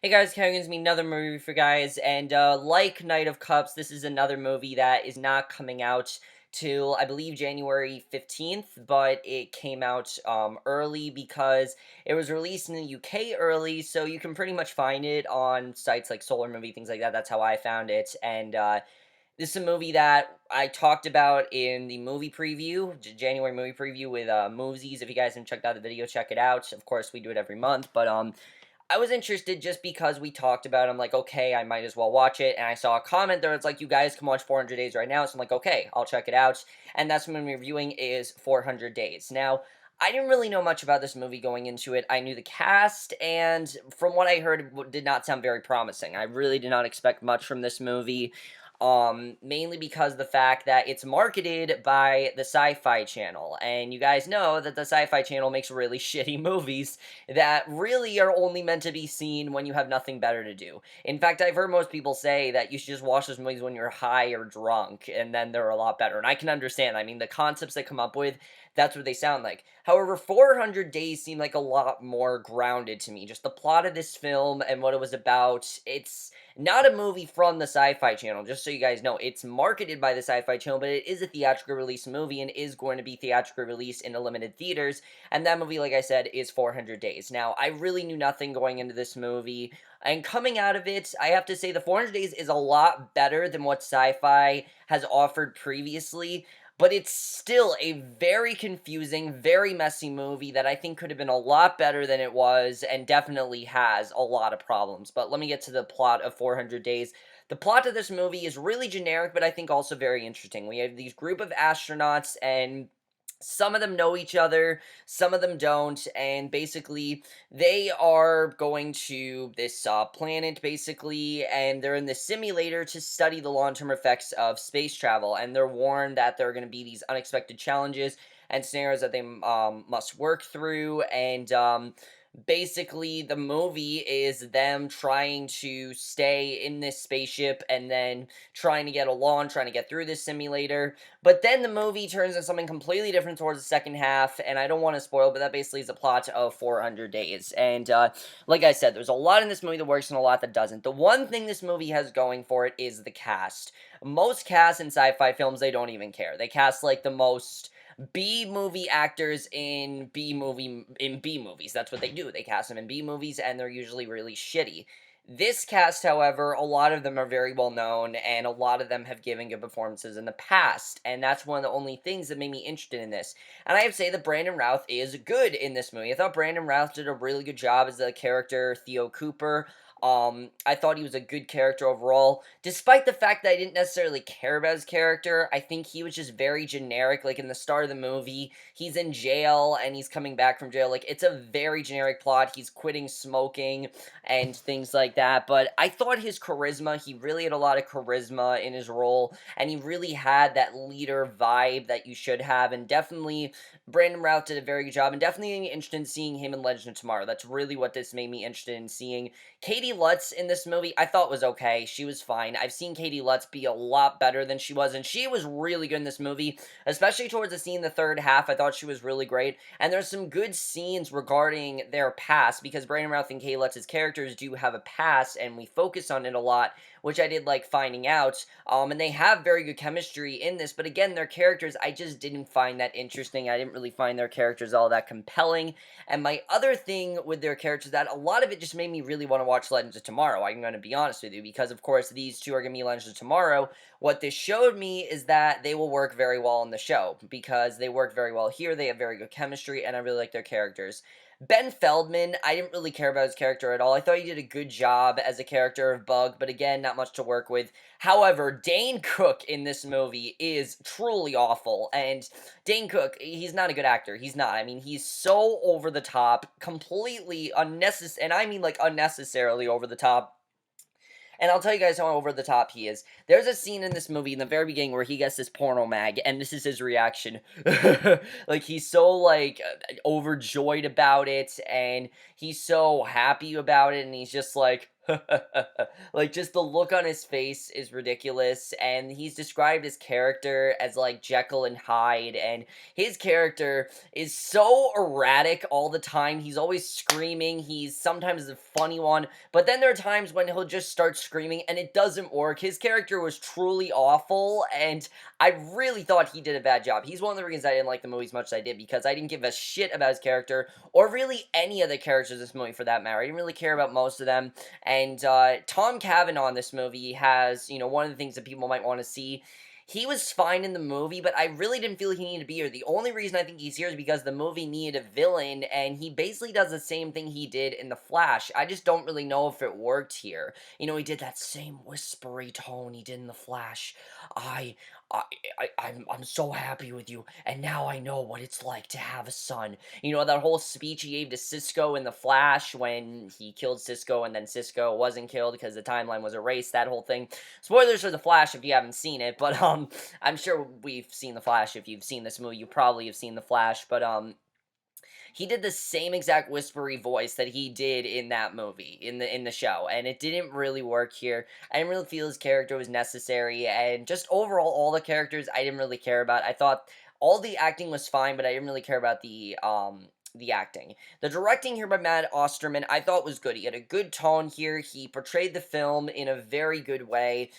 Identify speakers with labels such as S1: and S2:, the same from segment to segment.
S1: Hey guys, Kagan's me another movie for guys, and like Knight of Cups, this is another movie that is not coming out till I believe January 15th, but it came out early because it was released in the UK early, so you can pretty much find it on sites like Solar Movie, things like that. That's how I found it, and this is a movie that I talked about in the movie preview, January movie preview with Movesies. If you guys haven't checked out the video, check it out. Of course, we do it every month, but I was interested just because we talked about it. I'm like, okay, I might as well watch it. And I saw a comment there. It's like, you guys can watch 400 Days right now. So I'm like, okay, I'll check it out. And that's what I'm reviewing is 400 Days. Now, I didn't really know much about this movie going into it. I knew the cast, and from what I heard, it did not sound very promising. I really did not expect much from this movie. Mainly because of the fact that it's marketed by the Sci-Fi Channel, and you guys know that the Sci-Fi Channel makes really shitty movies that really are only meant to be seen when you have nothing better to do. In fact, I've heard most people say that you should just watch those movies when you're high or drunk, and then they're a lot better. And I can understand. I mean, the concepts they come up with, that's what they sound like. However, 400 Days seemed like a lot more grounded to me. Just the plot of this film and what it was about. It's not a movie from the Sci-Fi Channel, just so you guys know. It's marketed by the Sci-Fi Channel, but it is a theatrically released movie and is going to be theatrically released in the limited theaters. And that movie, like I said, is 400 Days. Now, I really knew nothing going into this movie. And coming out of it, I have to say the 400 Days is a lot better than what Sci-Fi has offered previously. But it's still a very confusing, very messy movie that I think could have been a lot better than it was, and definitely has a lot of problems. But let me get to the plot of 400 Days. The plot of this movie is really generic, but I think also very interesting. We have these group of astronauts, and some of them know each other, some of them don't, and basically they are going to this planet, basically, and they're in this simulator to study the long-term effects of space travel, and they're warned that there are going to be these unexpected challenges and scenarios that they must work through, and basically the movie is them trying to stay in this spaceship and then trying to get along, trying to get through this simulator. But then the movie turns into something completely different towards the second half, and I don't want to spoil, but that basically is the plot of 400 Days. And like I said, there's a lot in this movie that works and a lot that doesn't. The one thing this movie has going for it is the cast. Most casts in sci-fi films, they don't even care. They cast like the most B movie actors in B movies. That's what they do. They cast them in B movies, and they're usually really shitty. This cast, however, a lot of them are very well known, and a lot of them have given good performances in the past, and that's one of the only things that made me interested in this. And I have to say that Brandon Routh is good in this movie. I thought Brandon Routh did a really good job as the character Theo Cooper. I thought he was a good character overall, despite the fact that I didn't necessarily care about his character. I think he was just very generic. Like in the start of the movie, he's in jail and he's coming back from jail. Like it's a very generic plot. He's quitting smoking and things like that. But I thought his charisma, he really had a lot of charisma in his role, and he really had that leader vibe that you should have. And definitely, Brandon Routh did a very good job, and definitely interested in seeing him in Legend of Tomorrow. That's really what this made me interested in seeing. Caity Lotz in this movie, I thought was okay. She was fine. I've seen Caity Lotz be a lot better than she was, and she was really good in this movie, especially towards the scene in the third half. I thought she was really great, and there's some good scenes regarding their past, because Brandon Routh and Caity Lotz's characters do have a past, and we focus on it a lot, which I did like finding out, and they have very good chemistry in this, but again, their characters, I just didn't find that interesting. I didn't really find their characters all that compelling, and my other thing with their characters, that a lot of it just made me really want to watch Legends of Tomorrow. I'm going to be honest with you, because of course these two are going to be Legends of Tomorrow. What this showed me is that they will work very well on the show, because they work very well here. They have very good chemistry, and I really like their characters. Ben Feldman, I didn't really care about his character at all. I thought he did a good job as a character of Bug, but again, not much to work with. However, Dane Cook in this movie is truly awful, and Dane Cook, he's not a good actor. He's not. I mean, he's so over the top, completely unnecessary, and I mean like unnecessarily over the top. And I'll tell you guys how over the top he is. There's a scene in this movie in the very beginning where he gets this porno mag, and this is his reaction. Like, he's so, like, overjoyed about it, and he's so happy about it, and he's just like, Like, just the look on his face is ridiculous, and he's described his character as like Jekyll and Hyde, and his character is so erratic all the time. He's always screaming. He's sometimes the funny one, but then there are times when he'll just start screaming and it doesn't work. His character was truly awful, and I really thought he did a bad job. He's one of the reasons I didn't like the movie as much as I did, because I didn't give a shit about his character, or really any of the characters in this movie for that matter. I didn't really care about most of them. And Tom Cavanaugh in this movie has, one of the things that people might want to see. He was fine in the movie, but I really didn't feel he needed to be here. The only reason I think he's here is because the movie needed a villain, and he basically does the same thing he did in The Flash. I just don't really know if it worked here. He did that same whispery tone he did in The Flash. I, I, I'm so happy with you, and now I know what it's like to have a son. That whole speech he gave to Cisco in The Flash when he killed Cisco and then Cisco wasn't killed because the timeline was erased, that whole thing. Spoilers for The Flash if you haven't seen it, but I'm sure we've seen The Flash. If you've seen this movie, you probably have seen The Flash, but he did the same exact whispery voice that he did in that movie, in the show, and it didn't really work here. I didn't really feel his character was necessary, and just overall, all the characters I didn't really care about. I thought all the acting was fine, but I didn't really care about the acting. The directing here by Matt Osterman, I thought was good. He had a good tone here. He portrayed the film in a very good way.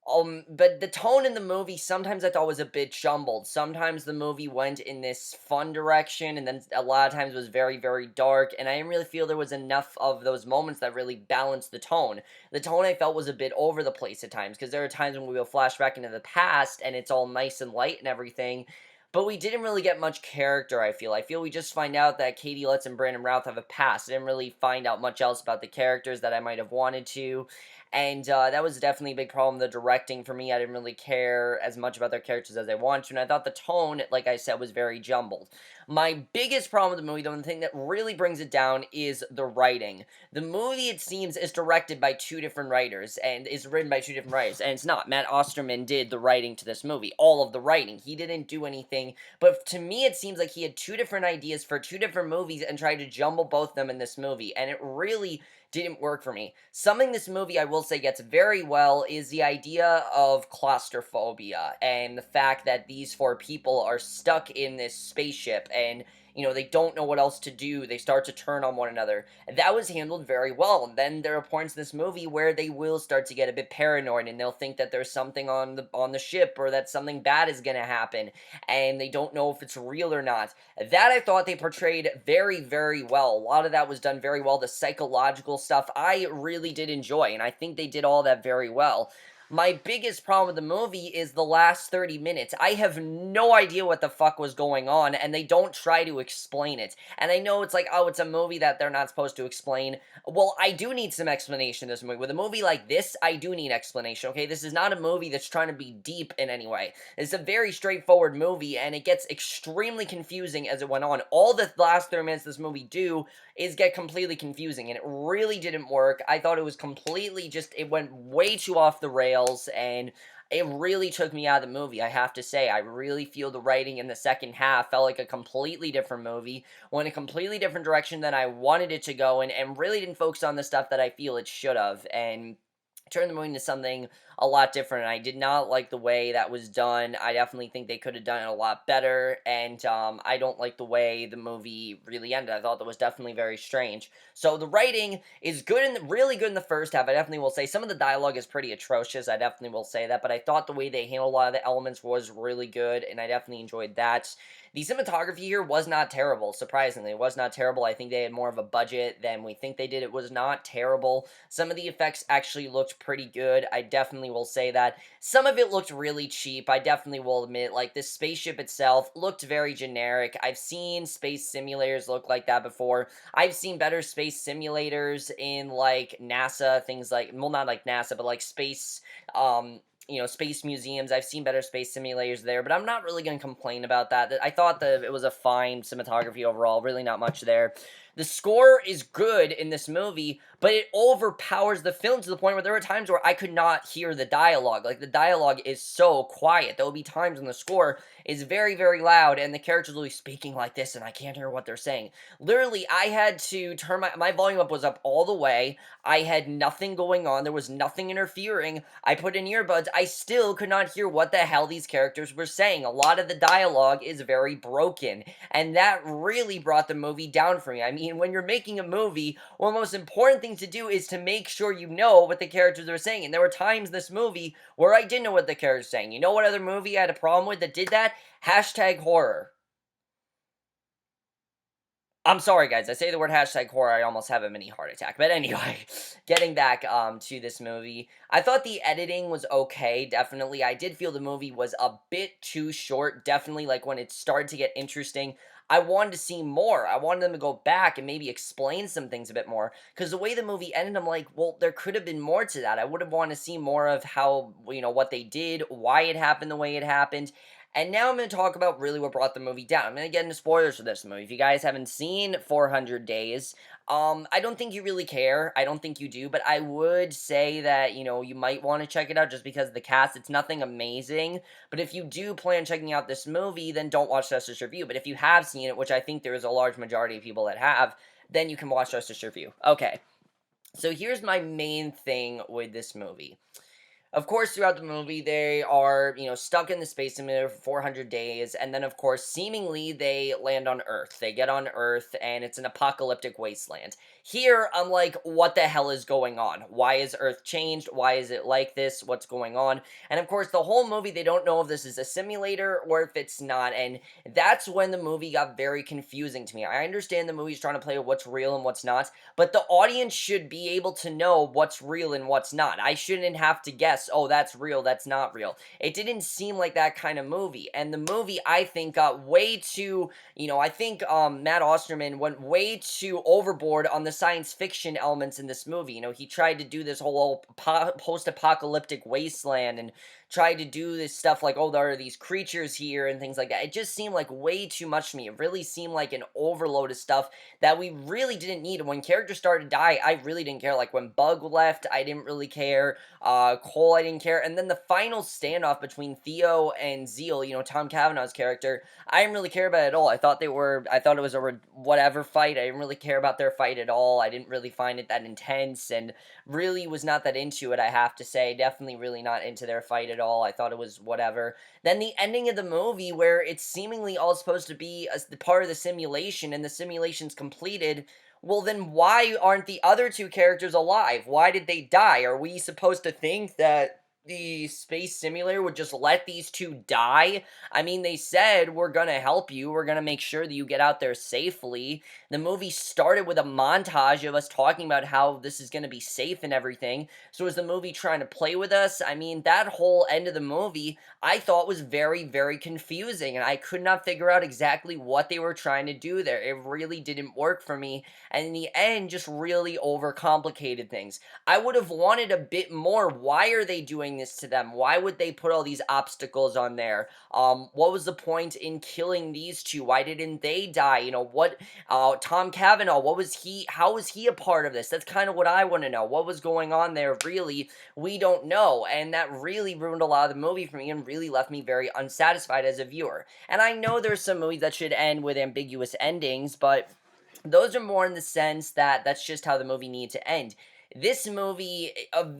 S1: But the tone in the movie sometimes I thought was a bit jumbled. Sometimes the movie went in this fun direction, and then a lot of times was very, very dark, and I didn't really feel there was enough of those moments that really balanced the tone. The tone I felt was a bit over the place at times, because there are times when we will flash back into the past, and it's all nice and light and everything, but we didn't really get much character, I feel. I feel we just find out that Caity, Lotz, and Brandon Routh have a past. I didn't really find out much else about the characters that I might have wanted to. And that was definitely a big problem. The directing for me, I didn't really care as much about their characters as I wanted to, and I thought the tone, like I said, was very jumbled. My biggest problem with the movie, though, and the thing that really brings it down, is the writing. The movie, it seems, is directed by two different writers, and is written by two different writers, and it's not. Matt Osterman did the writing to this movie, all of the writing. He didn't do anything, but to me, it seems like he had two different ideas for two different movies and tried to jumble both of them in this movie, and it really didn't work for me. Something this movie, I will say, gets very well is the idea of claustrophobia and the fact that these four people are stuck in this spaceship and they don't know what else to do. They start to turn on one another. And that was handled very well. And then there are points in this movie where they will start to get a bit paranoid and they'll think that there's something on the ship or that something bad is going to happen and they don't know if it's real or not. That I thought they portrayed very, very well. A lot of that was done very well. The psychological stuff I really did enjoy, and I think they did all that very well. My biggest problem with the movie is the last 30 minutes. I have no idea what the fuck was going on, and they don't try to explain it. And I know it's like, oh, it's a movie that they're not supposed to explain. Well, I do need some explanation in this movie. With a movie like this, I do need explanation, okay? This is not a movie that's trying to be deep in any way. It's a very straightforward movie, and it gets extremely confusing as it went on. All the last 30 minutes of this movie do is get completely confusing, and it really didn't work. I thought it was completely it went way too off the rails, and it really took me out of the movie, I have to say. I really feel the writing in the second half felt like a completely different movie, went a completely different direction than I wanted it to go in, and really didn't focus on the stuff that I feel it should have, and turned the movie into something a lot different. I did not like the way that was done. I definitely think they could have done it a lot better, and I don't like the way the movie really ended. I thought that was definitely very strange. So the writing is good and really good in the first half. I definitely will say some of the dialogue is pretty atrocious. I definitely will say that, but I thought the way they handled a lot of the elements was really good, and I definitely enjoyed that. The cinematography here was not terrible, surprisingly. It was not terrible. I think they had more of a budget than we think they did. It was not terrible. Some of the effects actually looked pretty good. I definitely will say that. Some of it looked really cheap. I definitely will admit, like, this spaceship itself looked very generic. I've seen space simulators look like that before. I've seen better space simulators in, like, NASA, things like, well, not like NASA, but like space, space museums. I've seen better space simulators there, but I'm not really going to complain about that. I thought that it was a fine cinematography overall, really not much there. The score is good in this movie, but it overpowers the film to the point where there were times where I could not hear the dialogue. Like, the dialogue is so quiet. There will be times when the score is very, very loud and the characters will be speaking like this and I can't hear what they're saying. Literally, I had to turn my volume up was up all the way. I had nothing going on. There was nothing interfering. I put in earbuds. I still could not hear what the hell these characters were saying. A lot of the dialogue is very broken, and that really brought the movie down for me. I mean, when you're making a movie, one of the most important things to do is to make sure you know what the characters are saying. And there were times in this movie where I didn't know what the characters were saying. You know what other movie I had a problem with that did that? Hashtag horror. I'm sorry, guys. I say the word hashtag horror, I almost have a mini heart attack. But anyway, getting back to this movie, I thought the editing was okay. Definitely, I did feel the movie was a bit too short. Definitely, like when it started to get interesting, I wanted to see more. I wanted them to go back and maybe explain some things a bit more. Because the way the movie ended, I'm like, well, there could have been more to that. I would have wanted to see more of how, what they did, why it happened the way it happened. And now I'm going to talk about really what brought the movie down. I'm going to get into spoilers for this movie. If you guys haven't seen 400 Days, I don't think you really care. I don't think you do, but I would say that, you might want to check it out just because of the cast. It's nothing amazing, but if you do plan on checking out this movie, then don't watch Justice Review. But if you have seen it, which I think there is a large majority of people that have, then you can watch Justice Review. Okay, so here's my main thing with this movie. Of course, throughout the movie, they are, stuck in the space simulator for 400 days, and then, of course, seemingly they land on Earth. They get on Earth, and it's an apocalyptic wasteland. Here, I'm like, what the hell is going on? Why is Earth changed? Why is it like this? What's going on? And, of course, the whole movie, they don't know if this is a simulator or if it's not, and that's when the movie got very confusing to me. I understand the movie's trying to play with what's real and what's not, but the audience should be able to know what's real and what's not. I shouldn't have to guess, oh, that's real, that's not real. It didn't seem like that kind of movie. And the movie, I think, got way too, I think Matt Osterman went way too overboard on the science fiction elements in this movie. He tried to do this whole post-apocalyptic wasteland and tried to do this stuff like, oh, there are these creatures here and things like that. It just seemed like way too much to me. It really seemed like an overload of stuff that we really didn't need. When characters started to die, I really didn't care. Like when Bug left, I didn't really care. Cole, I didn't care. And then the final standoff between Theo and Zeal, Tom Cavanaugh's character, I didn't really care about it at all. I thought it was a whatever fight. I didn't really care about their fight at all. I didn't really find it that intense and really was not that into it, I have to say. Definitely really not into their fight at all. I thought it was whatever. Then the ending of the movie where it's seemingly all supposed to be the part of the simulation and the simulation's completed. Well, then why aren't the other two characters alive? Why did they die? Are we supposed to think that the space simulator would just let these two die? I mean, they said, we're gonna help you, we're gonna make sure that you get out there safely. The movie started with a montage of us talking about how this is gonna be safe and everything. So is the movie trying to play with us? I mean, that whole end of the movie, I thought was very, very confusing, and I could not figure out exactly what they were trying to do there. It really didn't work for me, and in the end, just really overcomplicated things. I would have wanted a bit more. Why are they doing this to them? Why would they put all these obstacles on there? What was the point in killing these two? Why didn't they die? Tom Cavanaugh, how was he a part of this? That's kind of what I want to know. What was going on there? Really, we don't know. And that really ruined a lot of the movie for me and really left me very unsatisfied as a viewer. And I know there's some movies that should end with ambiguous endings, but those are more in the sense that that's just how the movie needed to end. This movie,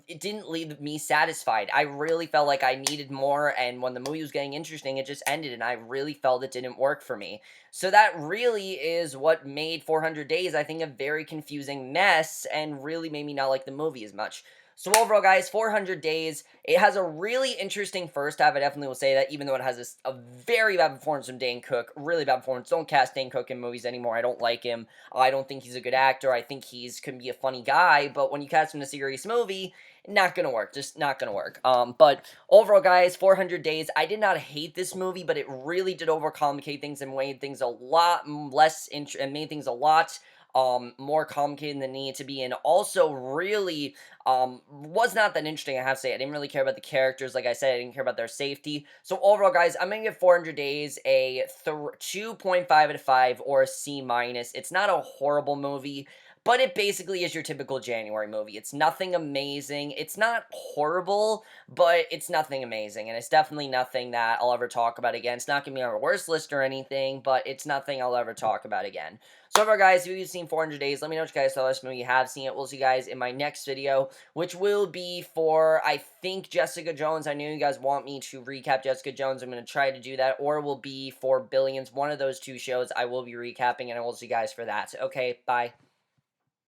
S1: it didn't leave me satisfied. I really felt like I needed more, and when the movie was getting interesting, it just ended, and I really felt it didn't work for me. So that really is what made 400 Days, I think, a very confusing mess, and really made me not like the movie as much. So overall, guys, 400 Days, it has a really interesting first half. I definitely will say that, even though it has a very bad performance from Dane Cook. Really bad performance. Don't cast Dane Cook in movies anymore. I don't like him. I don't think he's a good actor. I think can be a funny guy, but when you cast him in a serious movie, not gonna work. Just not gonna work. But overall, guys, 400 Days, I did not hate this movie, but it really did overcomplicate things and made things a lot less and made things a lot more complicated than it needed to be, and also really was not that interesting, I have to say. I didn't really care about the characters. Like I said, I didn't care about their safety. So overall, guys, I'm gonna give 400 Days a 2.5 out of 5 or a C minus. It's not a horrible movie, but it basically is your typical January movie. It's nothing amazing. It's not horrible, but it's nothing amazing, and it's definitely nothing that I'll ever talk about again. It's not gonna be on our worst list or anything, but it's nothing I'll ever talk about again. So overall, guys, if you've seen 400 Days, let me know what you guys thought of this movie. You have seen it. We'll see you guys in my next video, which will be for, I think, Jessica Jones. I know you guys want me to recap Jessica Jones. I'm going to try to do that, or will be for Billions. One of those two shows I will be recapping, and I will see you guys for that. Okay, bye.